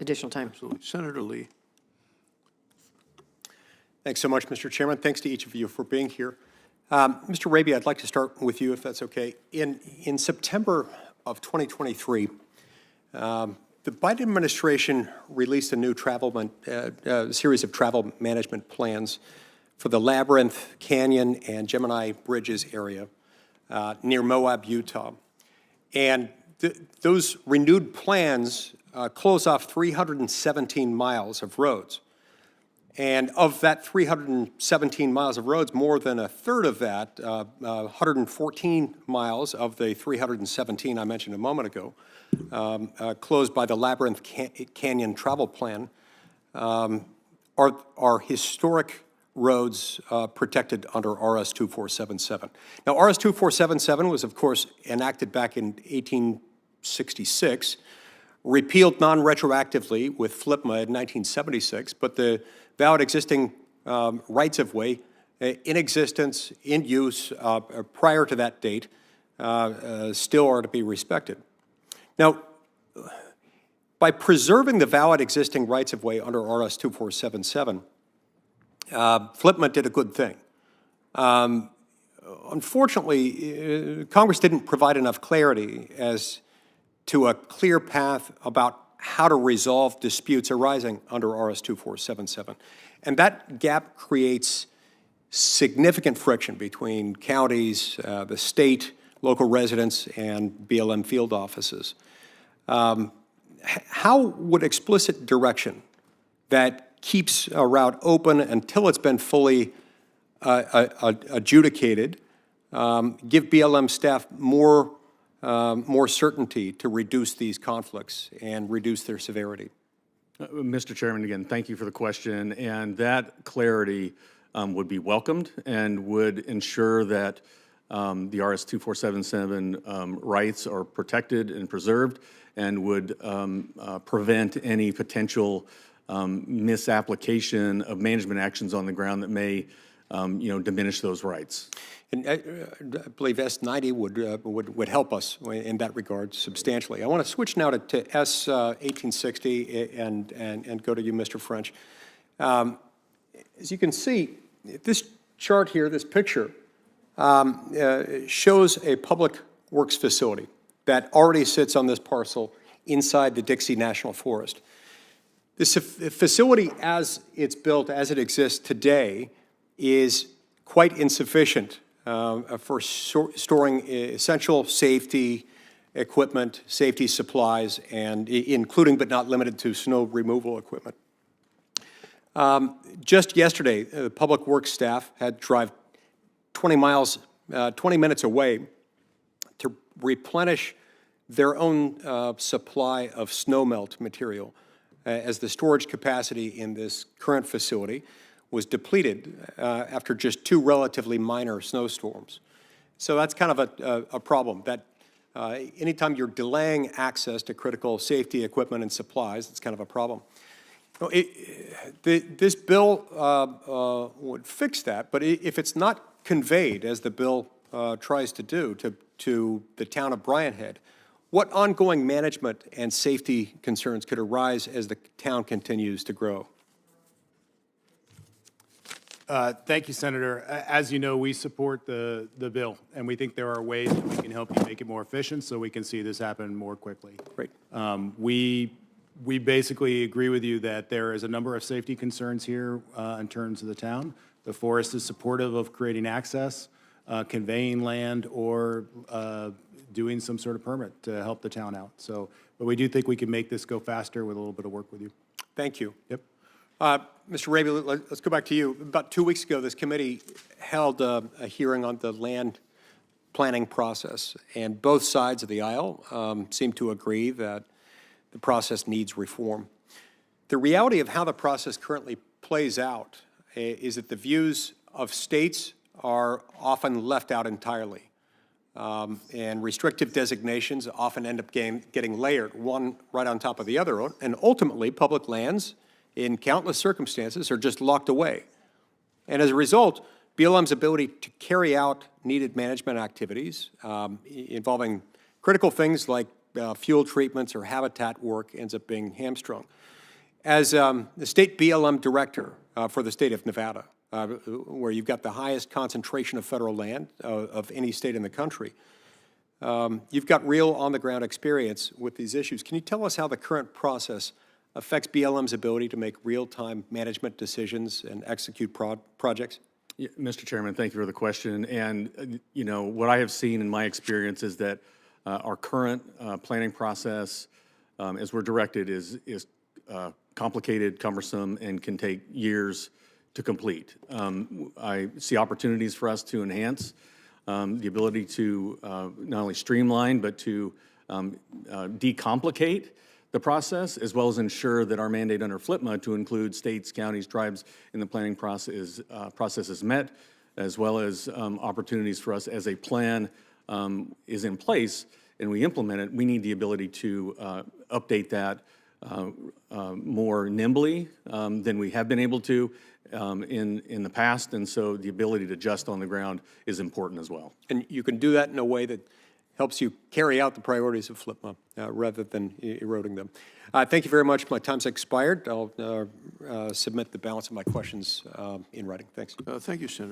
additional time. Absolutely. Senator Lee. Thanks so much, Mr. Chairman. Thanks to each of you for being here. Mr. Raby, I'd like to start with you, if that's okay. In September of 2023, the Biden administration released a new series of travel management plans for the Labyrinth, Canyon, and Gemini Bridges area near Moab, Utah. And those renewed plans close off 317 miles of roads. And of that 317 miles of roads, more than a third of that, 114 miles of the 317 I mentioned a moment ago, closed by the Labyrinth Canyon travel plan, are historic roads protected under RS 2477. Now, RS 2477 was, of course, enacted back in 1866, repealed non-retroactively with FLIPMA in 1976, but the valid existing rights-of-way in existence, in use prior to that date, still are to be respected. Now, by preserving the valid existing rights-of-way under RS 2477, FLIPMA did a good thing. Unfortunately, Congress didn't provide enough clarity as to a clear path about how to resolve disputes arising under RS 2477. And that gap creates significant friction between counties, the state, local residents, and BLM field offices. How would explicit direction that keeps a route open until it's been fully adjudicated give BLM staff more certainty to reduce these conflicts and reduce their severity? Mr. Chairman, again, thank you for the question. And that clarity would be welcomed and would ensure that the RS 2477 rights are protected and preserved, and would prevent any potential misapplication of management actions on the ground that may diminish those rights. And I believe S90 would help us in that regard substantially. I want to switch now to S1860 and go to you, Mr. French. As you can see, this chart here, this picture, shows a public works facility that already sits on this parcel inside the Dixie National Forest. This facility, as it's built, as it exists today, is quite insufficient for storing essential safety equipment, safety supplies, and including but not limited to snow removal equipment. Just yesterday, the public works staff had to drive 20 minutes away to replenish their own supply of snowmelt material, as the storage capacity in this current facility was depleted after just 2 relatively minor snowstorms. So that's kind of a problem, that anytime you're delaying access to critical safety equipment and supplies, it's kind of a problem. This bill would fix that, but if it's not conveyed, as the bill tries to do, to the town of Bryan Head, what ongoing management and safety concerns could arise as the town continues to grow? Thank you, Senator. As you know, we support the bill, and we think there are ways that we can help you make it more efficient so we can see this happen more quickly. Great. We basically agree with you that there is a number of safety concerns here in terms of the town. The forest is supportive of creating access, conveying land, or doing some sort of permit to help the town out. So, but we do think we can make this go faster with a little bit of work with you. Thank you. Yep. Mr. Raby, let's go back to you. About 2 weeks ago, this committee held a hearing on the land planning process, and both sides of the aisle seem to agree that the process needs reform. The reality of how the process currently plays out is that the views of states are often left out entirely. And restrictive designations often end up getting layered, one right on top of the other, and ultimately public lands in countless circumstances are just locked away. And as a result, BLM's ability to carry out needed management activities involving critical things like fuel treatments or habitat work ends up being hamstrung. As the state BLM director for the state of Nevada, where you've got the highest concentration of federal land of any state in the country, you've got real on-the-ground experience with these issues. Can you tell us how the current process affects BLM's ability to make real-time management decisions and execute projects? Yeah, Mr. Chairman, thank you for the question. And, you know, what I have seen in my experience is that our current planning process, as we're directed, is complicated, cumbersome, and can take years to complete. I see opportunities for us to enhance the ability to not only streamline, but to decomplicate the process, as well as ensure that our mandate under FLPMA to include states, counties, tribes in the planning process is met, as well as opportunities for us as a plan is in place and we implement it, we need the ability to update that more nimbly than we have been able to in the past, and so the ability to adjust on the ground is important as well. And you can do that in a way that helps you carry out the priorities of FLPMA rather than eroding them. Thank you very much. My time's expired. I'll submit the balance of my questions in writing. Thanks. Thank you, Senator.